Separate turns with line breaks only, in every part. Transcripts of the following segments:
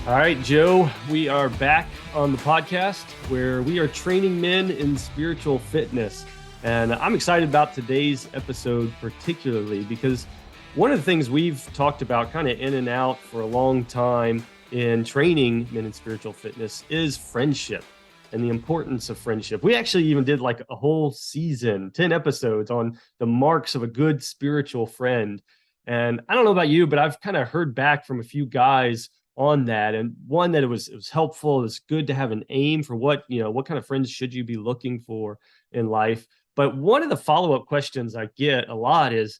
All right, Joe, we are back on the podcast where we are training men in spiritual fitness. And I'm excited about today's episode, particularly because one of the things we've talked about kind of in and out for a long time in training men in spiritual fitness is friendship and the importance of friendship. We actually even did like a whole season, 10 episodes on the marks of a good spiritual friend. And I don't know about you, but I've kind of heard back from a few guys on that, and one that it was helpful. It was good to have an aim for what kind of friends should you be looking for in life. But one of the follow-up questions I get a lot is,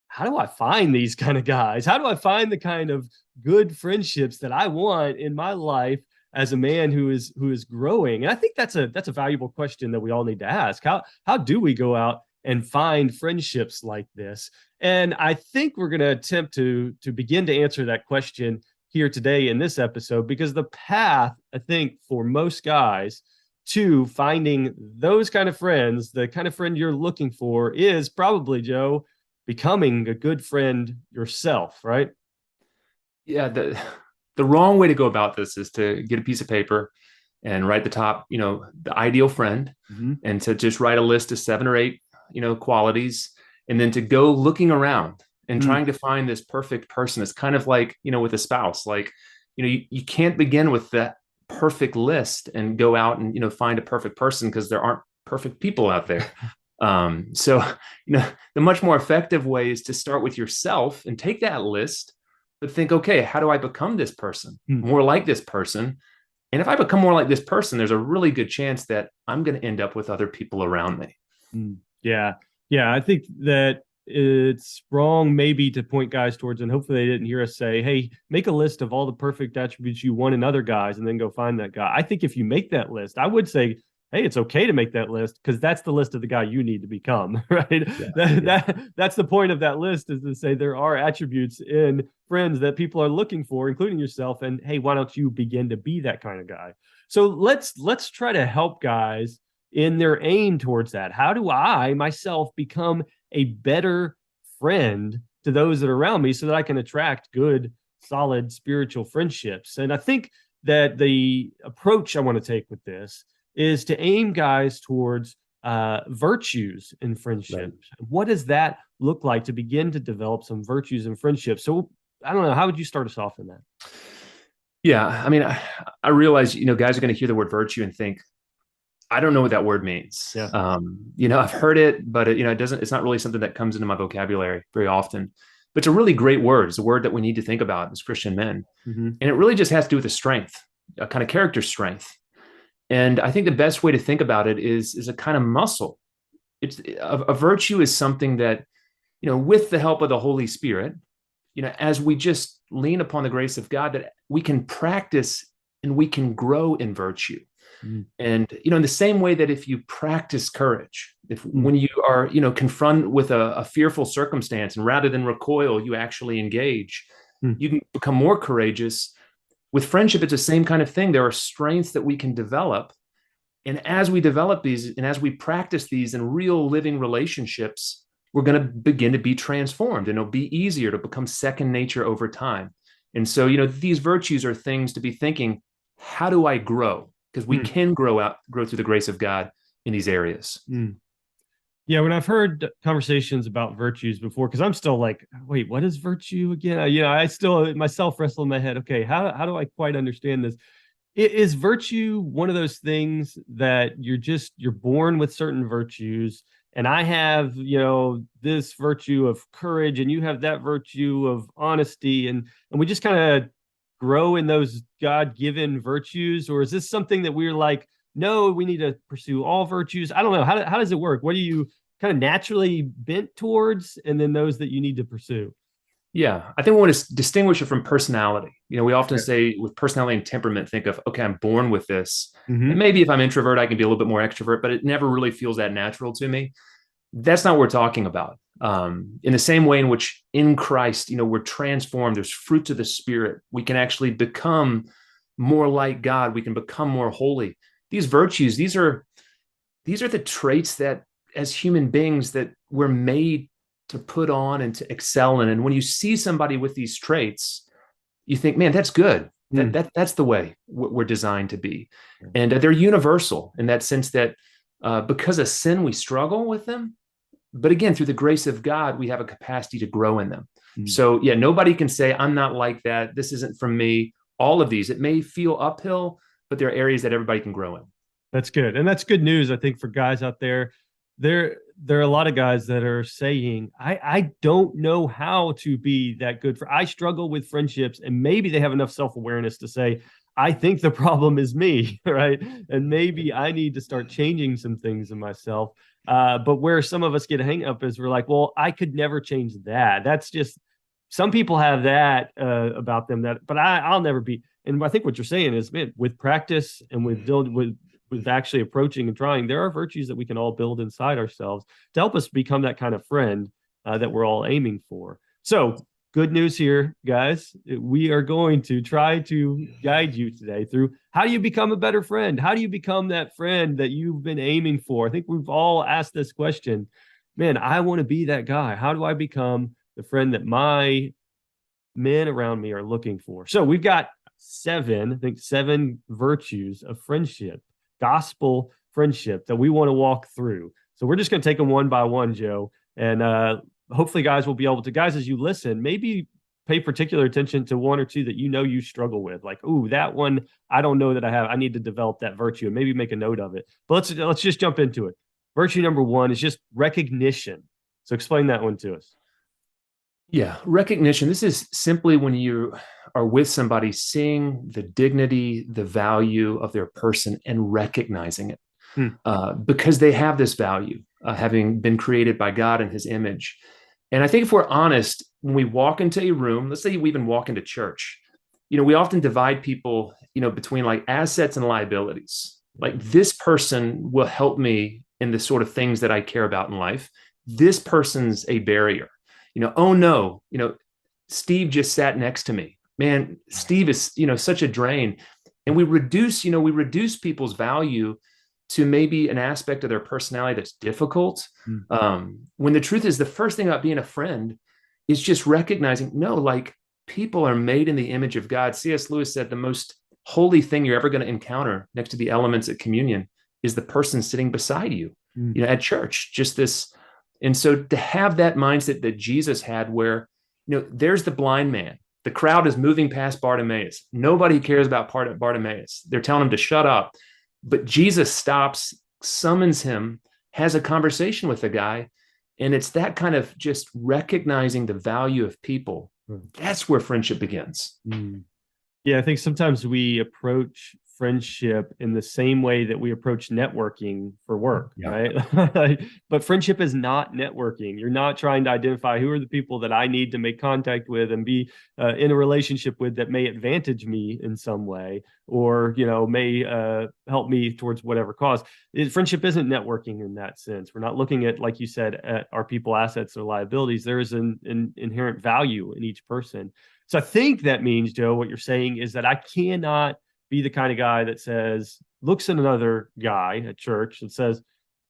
how do I find these kind of guys? How do I find the kind of good friendships that I want in my life as a man who is growing? And I think that's a valuable question that we all need to ask. How do we go out and find friendships like this? And I think we're going to attempt to begin to answer that question here today in this episode, because the path, I think, for most guys to finding those kind of friends, the kind of friend you're looking for, is probably, Joe, becoming a good friend yourself, right?
Yeah, the wrong way to go about this is to get a piece of paper and write the top, the ideal friend,
Mm-hmm.
and to just write a list of 7 or 8, qualities, and then to go looking around and trying to find this perfect person. It's kind of like, with a spouse, like, you can't begin with that perfect list and go out and, find a perfect person, because there aren't perfect people out there. So, the much more effective way is to start with yourself and take that list, but think, okay, how do I become this person,
Mm-hmm.
more like this person? And if I become more like this person, there's a really good chance that I'm going to end up with other people around me.
Yeah. Yeah. I think that it's wrong maybe to point guys towards, and hopefully they didn't hear us say, hey, make a list of all the perfect attributes you want in other guys and then go find that guy. I think if you make that list, I would say, hey, it's okay to make that list, because that's the list of the guy you need to become, right?
Yeah,
That,
yeah.
that's the point of that list, is to say there are attributes in friends that people are looking for, including yourself. And hey, why don't you begin to be that kind of guy? So let's try to help guys in their aim towards that. How do I myself become a better friend to those that are around me so that I can attract good, solid spiritual friendships? And I think that the approach I want to take with this is to aim guys towards virtues in
Right.
friendships. What does that look like to begin to develop some virtues in friendships? So I don't know. How would you start us off in that?
Yeah. I mean, I realize, guys are going to hear the word virtue and think, I don't know what that word means.
Yeah.
I've heard it, but it's not really something that comes into my vocabulary very often. But it's a really great word. It's a word that we need to think about as Christian men.
Mm-hmm.
And it really just has to do with a strength, a kind of character strength. And I think the best way to think about it is a kind of muscle. It's a virtue is something that, with the help of the Holy Spirit, as we just lean upon the grace of God, that we can practice and we can grow in virtue. And, in the same way that if you practice courage, if
Mm-hmm.
when you are, confronted with a fearful circumstance, and rather than recoil, you actually engage, you can become more courageous. With friendship, it's the same kind of thing. There are strengths that we can develop. And as we develop these and as we practice these in real living relationships, we're going to begin to be transformed, and it'll be easier to become second nature over time. And so, these virtues are things to be thinking, how do I grow? Because we can grow through the grace of God in these areas.
Mm-hmm. Yeah, when I've heard conversations about virtues before, because I'm still like, wait, what is virtue again? I still myself wrestle in my head. Okay, how do I quite understand this? Is virtue one of those things that you're born with certain virtues, and I have, this virtue of courage, and you have that virtue of honesty, and we just kind of grow in those God-given virtues? Or is this something that we're like, no, we need to pursue all virtues? I don't know. How does it work? What do you kind of naturally bent towards, and then those that you need to pursue?
Yeah, I think we want to distinguish it from personality. We often
Okay.
say with personality and temperament, think of, okay, I'm born with this. And
Mm-hmm.
maybe if I'm introvert, I can be a little bit more extrovert, but it never really feels that natural to me. That's not what we're talking about. In the same way in which in Christ, we're transformed, there's fruits of the Spirit. We can actually become more like God. We can become more holy. These virtues, these are the traits that as human beings that we're made to put on and to excel in. And when you see somebody with these traits, you think, man, that's good.
Mm.
That's the way we're designed to be.
Yeah.
And they're universal in that sense that because of sin, we struggle with them. But again, through the grace of God, we have a capacity to grow in them.
Mm.
So yeah, nobody can say, I'm not like that. This isn't from me. All of these, it may feel uphill, but there are areas that everybody can grow in.
That's good. And that's good news, I think, for guys out there. There are a lot of guys that are saying, I don't know how to be that good for I struggle with friendships, and maybe they have enough self-awareness to say, I think the problem is me, right? And maybe I need to start changing some things in myself. But where some of us get a hang up is we're like, well, I could never change that. That's just some people have that about them that, but I'll never be. And I think what you're saying is, man, with practice and with actually approaching and trying, there are virtues that we can all build inside ourselves to help us become that kind of friend that we're all aiming for. So, good news here, guys. We are going to try to guide you today through how do you become a better friend? How do you become that friend that you've been aiming for? I think we've all asked this question. Man, I want to be that guy. How do I become the friend that my men around me are looking for? So, we've got seven virtues of friendship, gospel friendship that we want to walk through. So we're just going to take them one by one, Joe. And hopefully, guys will be able to, guys, as you listen, maybe pay particular attention to one or two that you struggle with. Like, ooh, that one, I don't know that I have. I need to develop that virtue and maybe make a note of it. But let's just jump into it. Virtue number one is just recognition. So explain that one to us.
Yeah, recognition. This is simply when you are with somebody, seeing the dignity, the value of their person and recognizing it because they have this value, having been created by God in his image. And I think if we're honest, when we walk into a room, let's say we even walk into church, we often divide people, between like assets and liabilities. Like this person will help me in the sort of things that I care about in life. This person's a barrier. Oh no, Steve just sat next to me. Man, Steve is, such a drain. And we reduce people's value to maybe an aspect of their personality that's difficult. When the truth is, the first thing about being a friend is just recognizing, no, like people are made in the image of God. C.S. Lewis said the most holy thing you're ever going to encounter next to the elements at communion is the person sitting beside you, at church, just this. And so to have that mindset that Jesus had where, there's the blind man, the crowd is moving past Bartimaeus. Nobody cares about Bartimaeus. They're telling him to shut up. But Jesus stops, summons him, has a conversation with the guy. And it's that kind of just recognizing the value of people. That's where friendship begins.
Yeah, I think sometimes we approach friendship in the same way that we approach networking for work, right? But friendship is not networking. You're not trying to identify who are the people that I need to make contact with and be in a relationship with that may advantage me in some way or, may help me towards whatever cause. Friendship isn't networking in that sense. We're not looking at, like you said, at our people assets or liabilities. There is an inherent value in each person. So I think that means, Joe, what you're saying is that I cannot be the kind of guy that looks at another guy at church and says,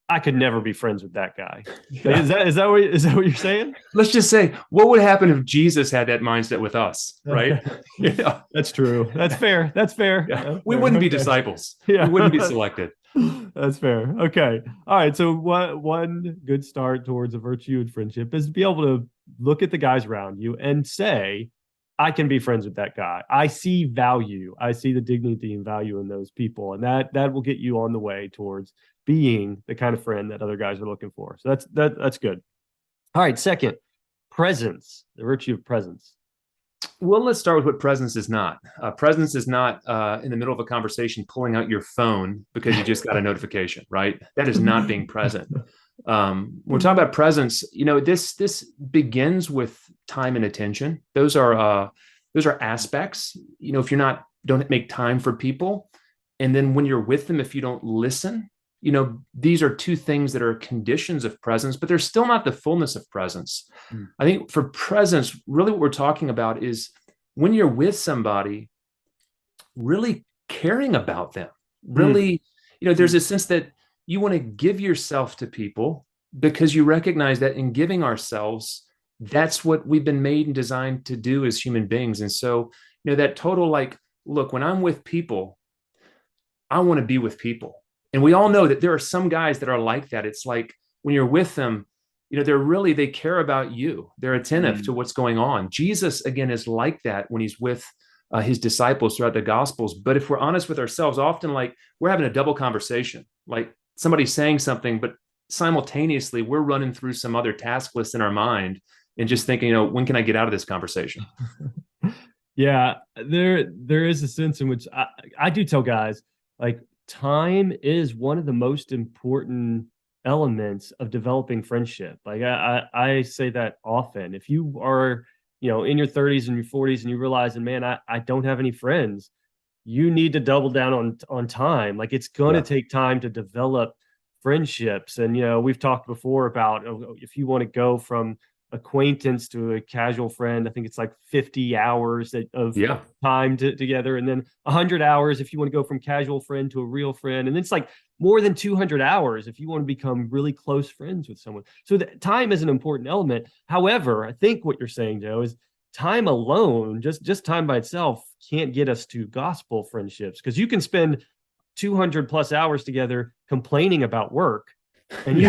I could never be friends with that guy. Yeah. Is that what you're saying?
Let's just say, what would happen if Jesus had that mindset with us, right?
That's true. That's fair. That's fair.
Yeah.
That's
we
fair.
wouldn't be disciples.
Yeah.
We wouldn't be selected.
That's fair. Okay. All right. So one good start towards a virtue and friendship is to be able to look at the guys around you and say, I can be friends with that guy. I see value. I see the dignity and value in those people. And that will get you on the way towards being the kind of friend that other guys are looking for. So that's good. All right. Second, presence, the virtue of presence.
Well, let's start with what presence is not. Presence is not in the middle of a conversation pulling out your phone because you just got a notification, right? That is not being present. When we're talking about presence, this begins with time and attention. Those are aspects. If you're don't make time for people, and then when you're with them, if you don't listen, these are two things that are conditions of presence, but they're still not the fullness of presence. I think for presence, really what we're talking about is when you're with somebody, really caring about them. Really, there's a sense that you want to give yourself to people because you recognize that in giving ourselves, that's what we've been made and designed to do as human beings. And so, that total like look, when I'm with people, I want to be with people. And we all know that there are some guys that are like that. It's like when you're with them, they care about you. They're attentive to what's going on. Jesus, again, is like that when he's with his disciples throughout the Gospels. But if we're honest with ourselves, often like we're having a double conversation, like somebody's saying something, but simultaneously we're running through some other task list in our mind and just thinking, when can I get out of this conversation?
Yeah, there is a sense in which I do tell guys, like, time is one of the most important elements of developing friendship. Like I say that often. If you are, in your 30s and your 40s and you realize, and man, I don't have any friends, you need to double down on time. Like, it's going to
Yeah.
take time to develop friendships. And we've talked before about, if you want to go from acquaintance to a casual friend, I think it's like 50 hours of
Yeah.
time together, and then 100 hours if you want to go from casual friend to a real friend, and then it's like more than 200 hours if you want to become really close friends with someone. So time is an important element. However, I think what you're saying, Joe, is time alone, just time by itself, can't get us to gospel friendships, because you can spend 200 plus hours together complaining about work, and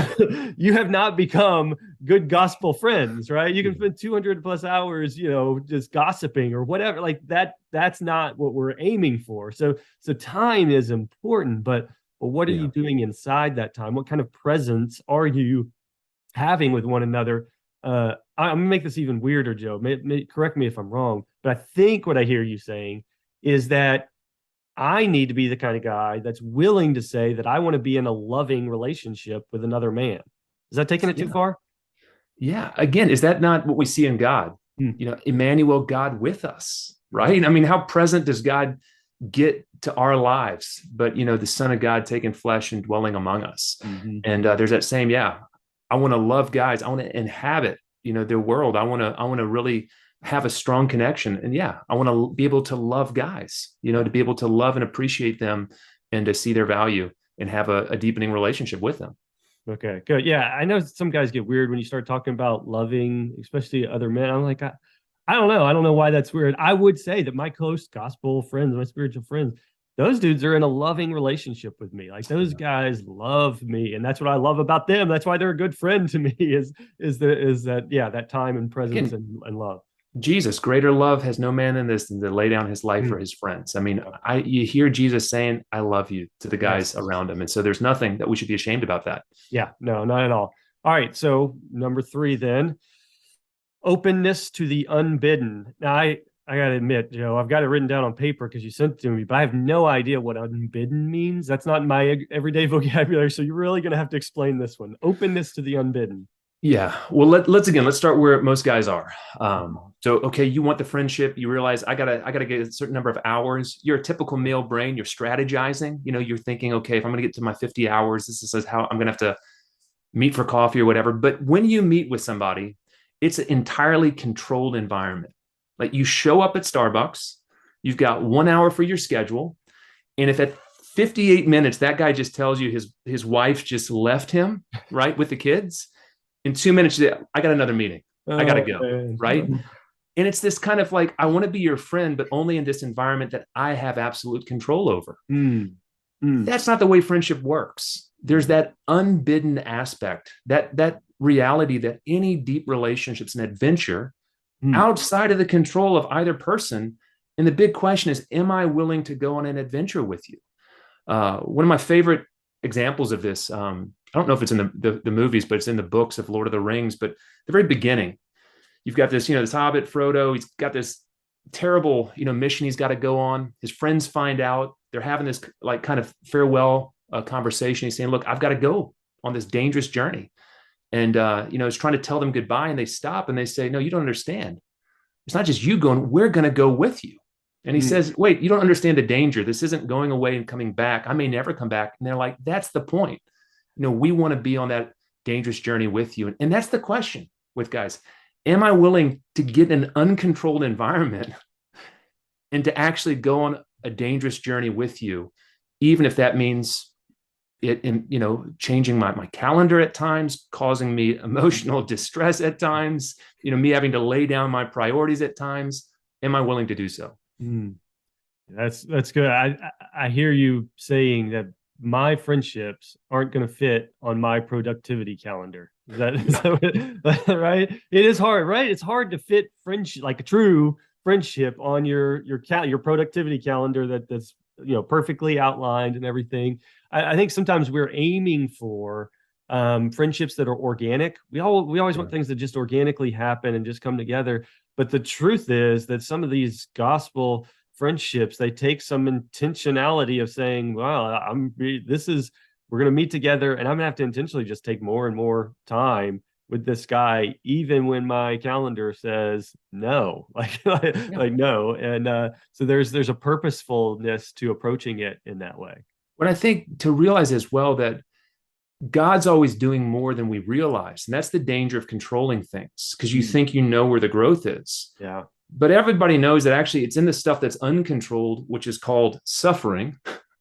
you have not become good gospel friends, right? You can spend 200 plus hours, just gossiping or whatever. Like that's not what we're aiming for. So time is important, but what are you doing inside that time? What kind of presence are you having with one another? I'm gonna make this even weirder, Joe. Correct me if I'm wrong, but I think what I hear you saying is that I need to be the kind of guy that's willing to say that I want to be in a loving relationship with another man. Is that taking it too far?
Yeah. Again, is that not what we see in God? Emmanuel, God with us, right? I mean, how present does God get to our lives? But, the Son of God taking flesh and dwelling among us.
Mm-hmm.
And there's that same, I want to love guys. I want to inhabit, their world. I want to really have a strong connection. And I want to be able to love guys, to be able to love and appreciate them and to see their value and have a deepening relationship with them.
Okay, good. Yeah, I know some guys get weird when you start talking about loving, especially other men. I'm like, I don't know. I don't know why that's weird. I would say that my close gospel friends, my spiritual friends, those dudes are in a loving relationship with me. Like, those guys love me, and that's what I love about them. That's why they're a good friend to me. That time and presence and love.
Jesus, greater love has no man than this than to lay down his life for his friends. I mean, you hear Jesus saying, I love you to the guys around him. And so there's nothing that we should be ashamed about that.
Yeah, no, not at all. All right. So number 3, then, openness to the unbidden. Now, I got to admit, Joe, I've got it written down on paper because you sent it to me, but I have no idea what unbidden means. That's not in my everyday vocabulary. So you're really going to have to explain this one. Openness to the unbidden.
Yeah. Well, let's start where most guys are. Okay, you want the friendship. You realize I gotta get a certain number of hours. You're a typical male brain. You're strategizing. You're thinking, okay, if I'm gonna get to my 50 hours, this is how I'm gonna have to meet for coffee or whatever. But when you meet with somebody, it's an entirely controlled environment. Like, you show up at Starbucks, you've got 1 hour for your schedule, and if at 58 minutes that guy just tells you his wife just left him, right, with the kids, in 2 minutes, I got another meeting. I got to go. Man. Right. And it's this kind of like, I want to be your friend, but only in this environment that I have absolute control over. That's not the way friendship works. There's that unbidden aspect, that reality that any deep relationship's an adventure outside of the control of either person. And the big question is, am I willing to go on an adventure with you? One of my favorite examples of this, I don't know if it's in the movies, but it's in the books of Lord of the Rings. But the very beginning, you've got this, this Hobbit, Frodo, he's got this terrible, mission he's got to go on. His friends find out. They're having this like kind of farewell conversation. He's saying, look, I've got to go on this dangerous journey. And, he's trying to tell them goodbye, and they stop and they say, no, you don't understand. It's not just you going, we're going to go with you. And he says, wait, you don't understand the danger. This isn't going away and coming back. I may never come back. And they're like, that's the point. We want to be on that dangerous journey with you. And that's the question with guys. Am I willing to get in an uncontrolled environment and to actually go on a dangerous journey with you, even if that means it, changing my calendar at times, causing me emotional distress at times, me having to lay down my priorities at times? Am I willing to do so?
That's good. I hear you saying that my friendships aren't going to fit on my productivity calendar. Is that right? It is hard, right? It's hard to fit friendship, like a true friendship, on your productivity calendar that's perfectly outlined and everything. I think sometimes we're aiming for friendships that are organic. We always want things that just organically happen and just come together. But the truth is that some of these gospel friendships, they take some intentionality of saying, well, we're going to meet together and I'm going to have to intentionally just take more and more time with this guy, even when my calendar says no, like no. And so there's a purposefulness to approaching it in that way.
But I think to realize as well that God's always doing more than we realize. And that's the danger of controlling things, because you think you know where the growth is.
Yeah.
But everybody knows that actually it's in the stuff that's uncontrolled, which is called suffering,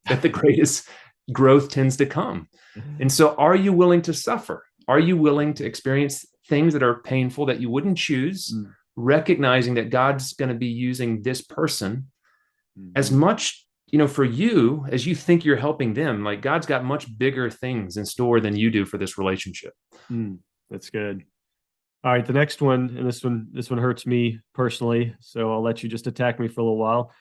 that the greatest growth tends to come. And so are you willing to suffer? Are you willing to experience things that are painful that you wouldn't choose, recognizing that God's going to be using this person as much, for you as you think you're helping them? Like, God's got much bigger things in store than you do for this relationship.
That's good. All right, the next one, and this one hurts me personally, so I'll let you just attack me for a little while.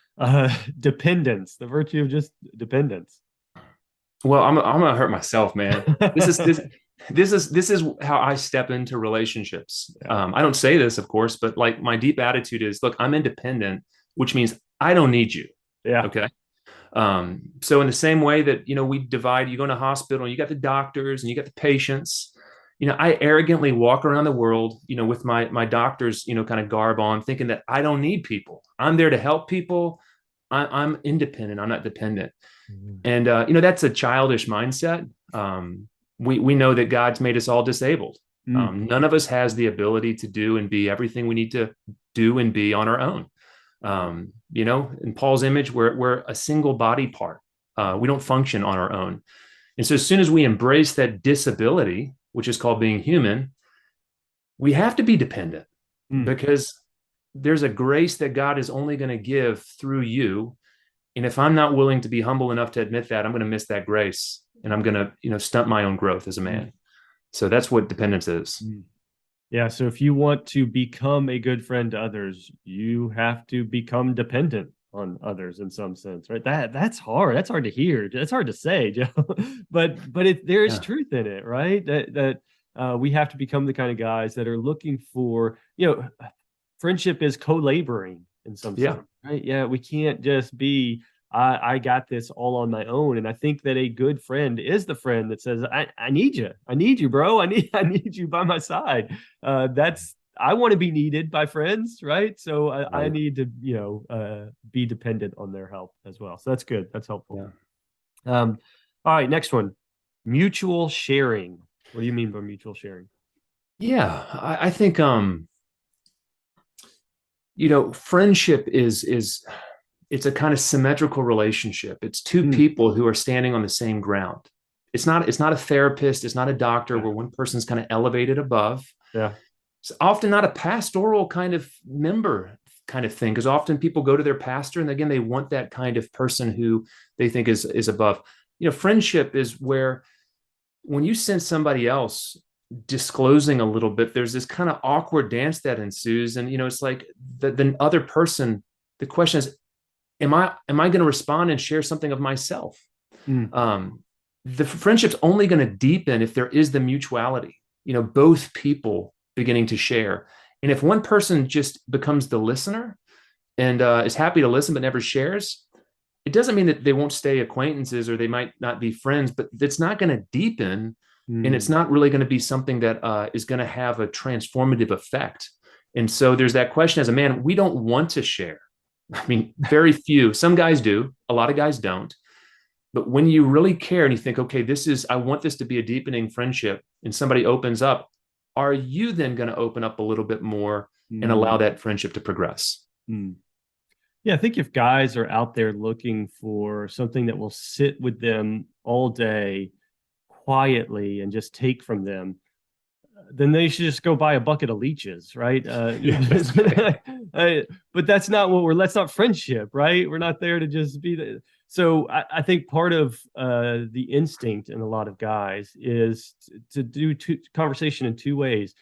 Dependence, the virtue of just dependence.
Well, I'm gonna hurt myself, man. This is how I step into relationships. I don't say this, of course, but like, my deep attitude is, look, I'm independent, which means I don't need you.
Yeah.
Okay. So in the same way that, we divide, you go in a hospital, you got the doctors and you got the patients. I arrogantly walk around the world, with my doctor's, kind of garb on, thinking that I don't need people. I'm there to help people. I'm independent. I'm not dependent. And, that's a childish mindset. We know that God's made us all disabled. None of us has the ability to do and be everything we need to do and be on our own. In Paul's image, we're a single body part. We don't function on our own. And so as soon as we embrace that disability, which is called being human, we have to be dependent, because there's a grace that God is only going to give through you. And if I'm not willing to be humble enough to admit that, I'm going to miss that grace, and I'm going to, stunt my own growth as a man. So that's what dependence is.
Yeah. So if you want to become a good friend to others, you have to become dependent on others in some sense, right? That's hard. That's hard to hear. That's hard to say, Joe. but there is truth in it, right? That we have to become the kind of guys that are looking for, friendship is co-laboring in some sense, right? Yeah, we can't just be, I got this all on my own. And I think that a good friend is the friend that says, I need you. I need you, bro. I need you by my side. I want to be needed by friends, right? So I need to, be dependent on their help as well. So that's good. That's helpful. All right, next one. Mutual sharing. What do you mean by mutual sharing?
Yeah, I think, friendship is it's a kind of symmetrical relationship. It's two people who are standing on the same ground. It's not a therapist. It's not a doctor where one person's kind of elevated above.
Yeah.
It's often not a pastoral kind of member kind of thing, because often people go to their pastor and again, they want that kind of person who they think is above. Friendship is where when you sense somebody else disclosing a little bit, there's this kind of awkward dance that ensues. And, it's like the other person, the question is, am I going to respond and share something of myself? The friendship's only going to deepen if there is the mutuality, both people beginning to share. And if one person just becomes the listener and is happy to listen but never shares, it doesn't mean that they won't stay acquaintances or they might not be friends, but it's not going to deepen. And it's not really going to be something that is going to have a transformative effect. And so there's that question as a man, we don't want to share. I mean, very few. Some guys do. A lot of guys don't. But when you really care and you think, okay, I want this to be a deepening friendship, and somebody opens up, are you then going to open up a little bit more and allow that friendship to progress?
Yeah, I think if guys are out there looking for something that will sit with them all day quietly and just take from them, then they should just go buy a bucket of leeches, right?
Yeah, that's right.
But that's not that's not friendship, right? We're not there to just be so I think part of the instinct in a lot of guys is to do conversation in two ways.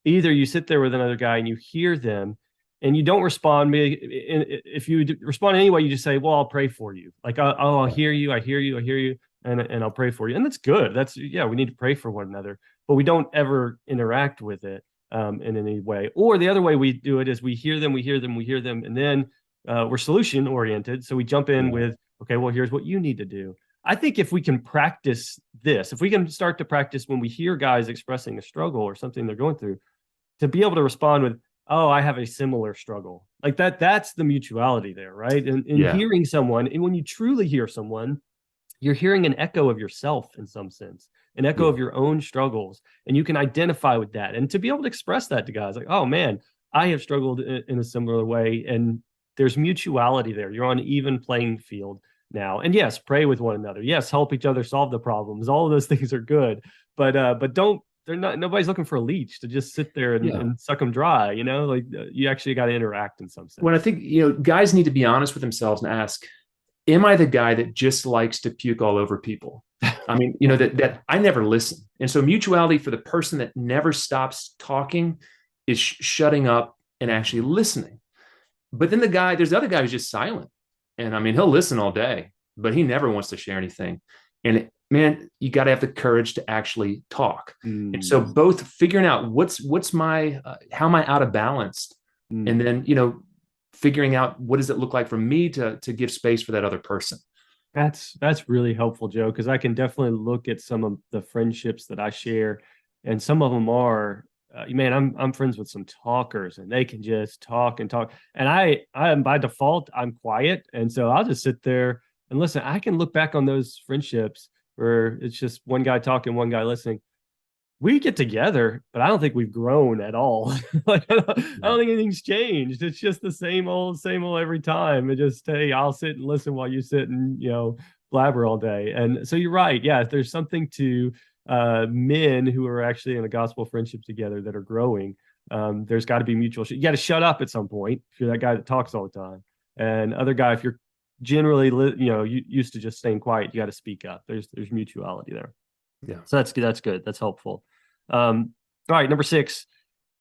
Either you sit there with another guy and you hear them and you don't respond. If you respond anyway, you just say, well, I'll pray for you. Like, I'll hear you. I hear you. I hear you. And I'll pray for you. And that's good. We need to pray for one another, but we don't ever interact with it in any way. Or the other way we do it is we hear them, and then we're solution oriented. So we jump in with, okay, well, here's what you need to do. I think if we can practice this, if we can start to practice when we hear guys expressing a struggle or something they're going through, to be able to respond with, oh, I have a similar struggle. Like that's the mutuality there, right? And hearing someone, and when you truly hear someone, you're hearing an echo of yourself in some sense, an echo of your own struggles. And you can identify with that. And to be able to express that to guys like, oh man, I have struggled in a similar way. And there's mutuality there. You're on an even playing field now. And yes, pray with one another. Yes, help each other solve the problems. All of those things are good. But nobody's looking for a leech to just sit there and suck them dry. Like you actually got to interact in some sense.
When I think, guys need to be honest with themselves and ask, am I the guy that just likes to puke all over people? I mean, that I never listen. And so mutuality for the person that never stops talking is shutting up and actually listening. But then there's the other guy who's just silent. And I mean, he'll listen all day, but he never wants to share anything. And man, you got to have the courage to actually talk. And so both figuring out what's my, how am I out of balance? And then, figuring out what does it look like for me to give space for that other person.
That's really helpful, Joe, because I can definitely look at some of the friendships that I share, and some of them are, man, I'm friends with some talkers, and they can just talk and talk. And I am by default, I'm quiet, and so I'll just sit there and listen. I can look back on those friendships where it's just one guy talking, one guy listening. We get together, but I don't think we've grown at all. Like, I don't think anything's changed. It's just the same old every time. It just, hey, I'll sit and listen while you sit and, blabber all day. And so you're right. Yeah, if there's something to men who are actually in a gospel friendship together that are growing, there's got to be mutual. You got to shut up at some point if you're that guy that talks all the time. And other guy, if you're generally, used to just staying quiet, you got to speak up. There's mutuality there.
Yeah.
So that's good. That's good. That's helpful. All right. Number 6,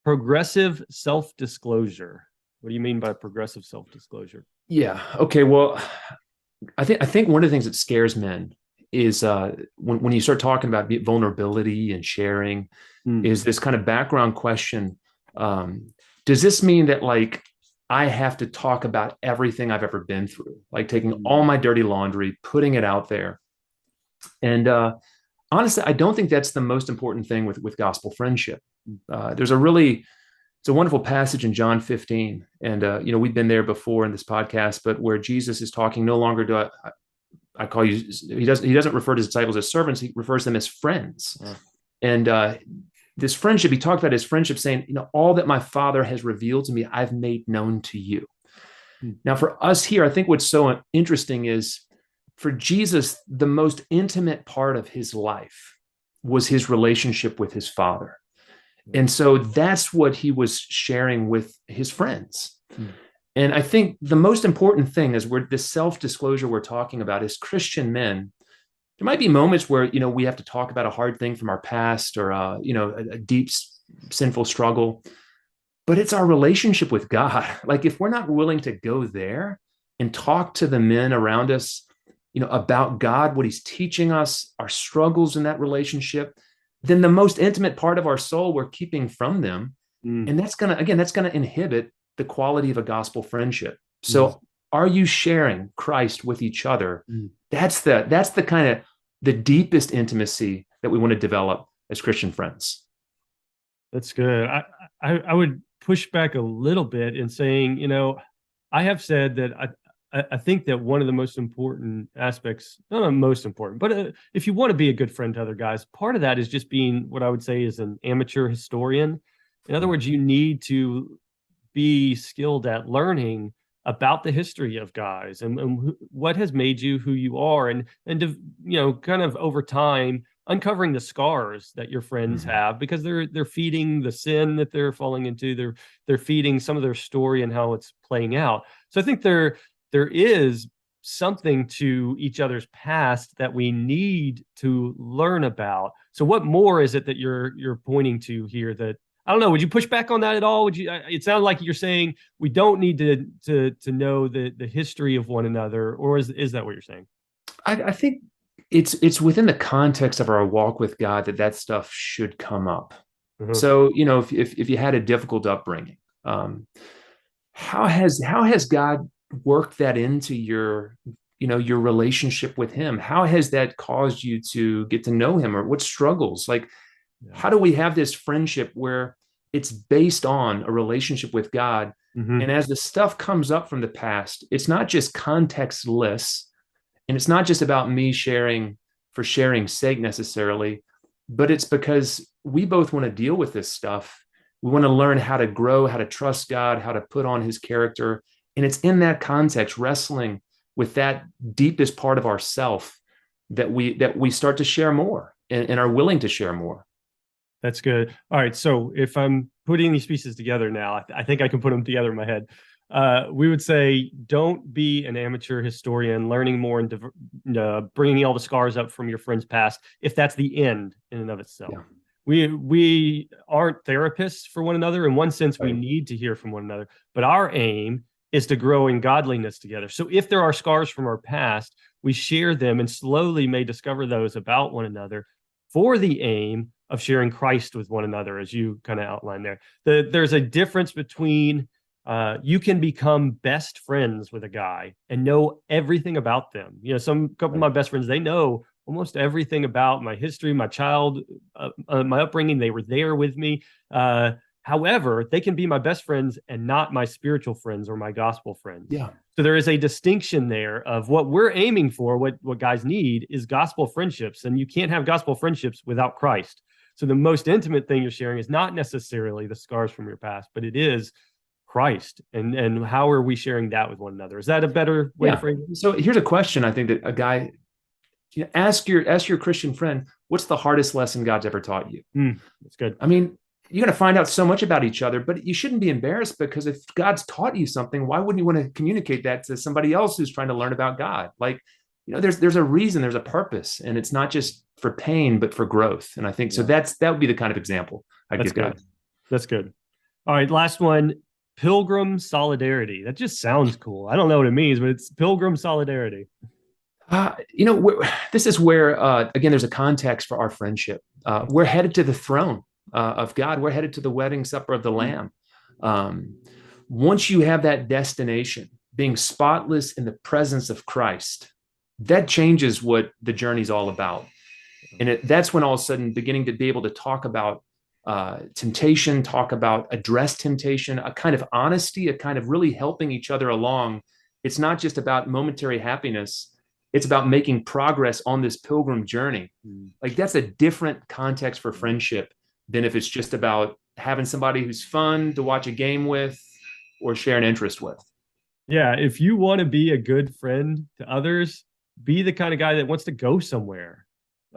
progressive self-disclosure. What do you mean by progressive self-disclosure?
Yeah. Okay. Well, I think one of the things that scares men is when you start talking about vulnerability and sharing, is this kind of background question. Does this mean that like I have to talk about everything I've ever been through, like taking all my dirty laundry, putting it out there? And honestly, I don't think that's the most important thing with gospel friendship. It's a wonderful passage in John 15. And, we've been there before in this podcast, but where Jesus is talking, no longer do I call you, he doesn't refer to his disciples as servants. He refers to them as friends. And this friendship, he talked about his friendship saying, all that my Father has revealed to me, I've made known to you. Now for us here, I think what's so interesting is, for Jesus, the most intimate part of his life was his relationship with his Father. And so that's what he was sharing with his friends. And I think the most important thing is this self-disclosure we're talking about is Christian men. There might be moments where, we have to talk about a hard thing from our past or, a deep sinful struggle, but it's our relationship with God. Like if we're not willing to go there and talk to the men around us, about God, what he's teaching us, our struggles in that relationship, then the most intimate part of our soul we're keeping from them. And that's going to inhibit the quality of a gospel friendship. So are you sharing Christ with each other? That's the kind of the deepest intimacy that we want to develop as Christian friends.
That's good. I would push back a little bit in saying, I have said that I think that one of the most important aspects, not most important, but if you want to be a good friend to other guys, part of that is just being what I would say is an amateur historian. In other words, you need to be skilled at learning about the history of guys and what has made you who you are, and to, kind of over time uncovering the scars that your friends have, because they're feeding the sin that they're falling into. They're feeding some of their story and how it's playing out. So I think there is something to each other's past that we need to learn about. So what more is it that you're pointing to here? That, I don't know, would you push back on that at all? Would you? It sounded like you're saying we don't need to know the history of one another, or is that what you're saying?
I think it's within the context of our walk with God that stuff should come up.
Uh-huh.
So, if you had a difficult upbringing, how has God worked that into your relationship with Him? How has that caused you to get to know Him, or what struggles? Like, how do we have this friendship where it's based on a relationship with God?
Mm-hmm.
And as the stuff comes up from the past, it's not just contextless, and it's not just about me sharing for sharing's sake necessarily, but it's because we both want to deal with this stuff. We want to learn how to grow, how to trust God, how to put on His character. And it's in that context, wrestling with that deepest part of ourself, that we start to share more and are willing to share more.
That's good. All right. So if I'm putting these pieces together now, I think I can put them together in my head. We would say, don't be an amateur historian learning more and bringing all the scars up from your friend's past, if that's the end in and of itself.
Yeah.
We aren't therapists for one another. In one sense, we
Right.
need to hear from one another, but our aim is to grow in godliness together. So if there are scars from our past, we share them and slowly may discover those about one another, for the aim of sharing Christ with one another, as you kind of outlined there. There's a difference between you can become best friends with a guy and know everything about them. Some couple of my best friends, they know almost everything about my history, my my upbringing. They were there with me. However, they can be my best friends and not my spiritual friends or my gospel friends.
Yeah.
So there is a distinction there of what we're aiming for. What guys need is gospel friendships, and you can't have gospel friendships without Christ. So the most intimate thing you're sharing is not necessarily the scars from your past, but it is Christ. And how are we sharing that with one another? Is that a better way to frame it?
So here's a question I think that a guy, ask your Christian friend, what's the hardest lesson God's ever taught you?
That's good.
I mean, you're going to find out so much about each other, but you shouldn't be embarrassed, because if God's taught you something, why wouldn't you want to communicate that to somebody else who's trying to learn about God? Like, there's a reason, there's a purpose, and it's not just for pain, but for growth. And I think so that would be the kind of example I'd give God.
That's good. All right. Last one, pilgrim solidarity. That just sounds cool. I don't know what it means, but it's pilgrim solidarity.
This is where, again, there's a context for our friendship. We're headed to the throne of God. We're headed to the wedding supper of the Lamb. Once you have that destination, being spotless in the presence of Christ, that changes what the journey's all about. And that's when all of a sudden beginning to be able to talk about temptation, talk about address temptation, a kind of honesty, a kind of really helping each other along. It's not just about momentary happiness. It's about making progress on this pilgrim journey. Like, that's a different context for friendship than if it's just about having somebody who's fun to watch a game with or share an interest with.
Yeah. If you want to be a good friend to others, be the kind of guy that wants to go somewhere.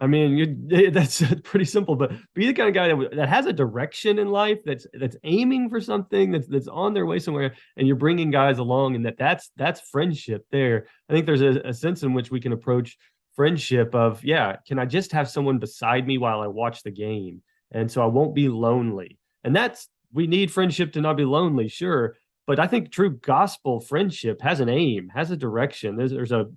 I mean, that's pretty simple, but be the kind of guy that has a direction in life, that's aiming for something, that's on their way somewhere, and you're bringing guys along, and that's friendship there. I think there's a sense in which we can approach friendship of, can I just have someone beside me while I watch the game? And so I won't be lonely. And we need friendship to not be lonely, sure. But I think true gospel friendship has an aim, has a direction. There's a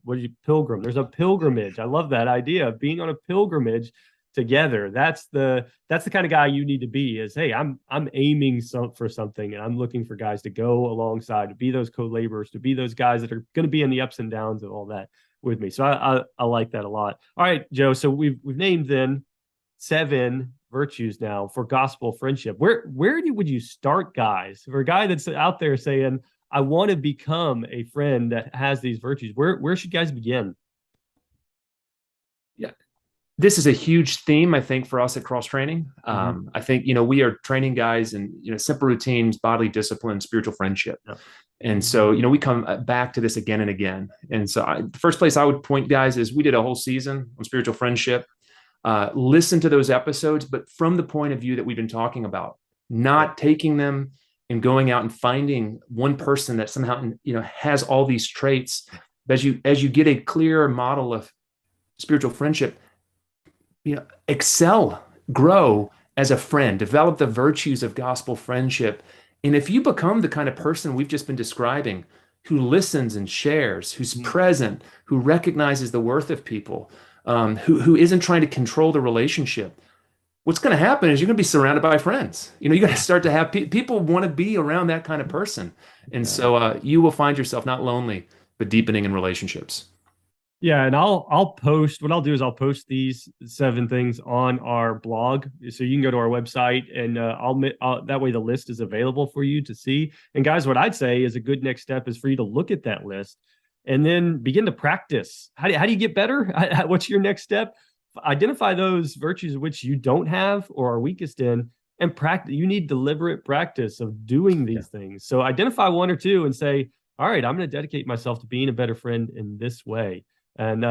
pilgrim. There's a pilgrimage. I love that idea of being on a pilgrimage together. That's the kind of guy you need to be. Is, hey, I'm aiming for something, and I'm looking for guys to go alongside, to be those co-laborers, to be those guys that are going to be in the ups and downs of all that with me. So I like that a lot. All right, Joe. So we've named then 7 virtues now for gospel friendship. Where would you start, guys? For a guy that's out there saying, I want to become a friend that has these virtues, where should guys begin?
Yeah. This is a huge theme, I think, for us at Cross Training. I think, we are training guys in, simple routines, bodily discipline, spiritual friendship.
Yeah.
And so, we come back to this again and again. And so the first place I would point guys is we did a whole season on spiritual friendship. Listen to those episodes, but from the point of view that we've been talking about, not taking them and going out and finding one person that somehow, has all these traits. As you get a clear model of spiritual friendship, excel, grow as a friend, develop the virtues of gospel friendship. And if you become the kind of person we've just been describing, who listens and shares, who's present, who recognizes the worth of people, who isn't trying to control the relationship, what's going to happen is you're going to be surrounded by friends. You got to start to have people want to be around that kind of person. And so you will find yourself not lonely, but deepening in relationships.
Yeah, and I'll post. What I'll do is I'll post these 7 things on our blog, so you can go to our website, and I'll that way the list is available for you to see. And guys, what I'd say is a good next step is for you to look at that list and then begin to practice. How do you get better? What's your next step? Identify those virtues which you don't have or are weakest in, and practice. You need deliberate practice of doing these things. So identify 1 or 2 and say, all right, I'm going to dedicate myself to being a better friend in this way. And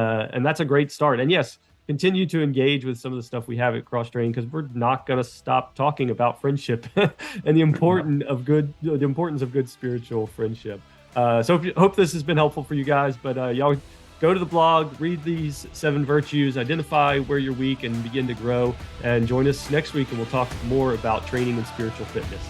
that's a great start. And yes, continue to engage with some of the stuff we have at Cross Training, because we're not going to stop talking about friendship and the importance of good spiritual friendship. So hope this has been helpful for you guys. But y'all go to the blog, read these 7 virtues, identify where you're weak, and begin to grow. And join us next week, and we'll talk more about training and spiritual fitness.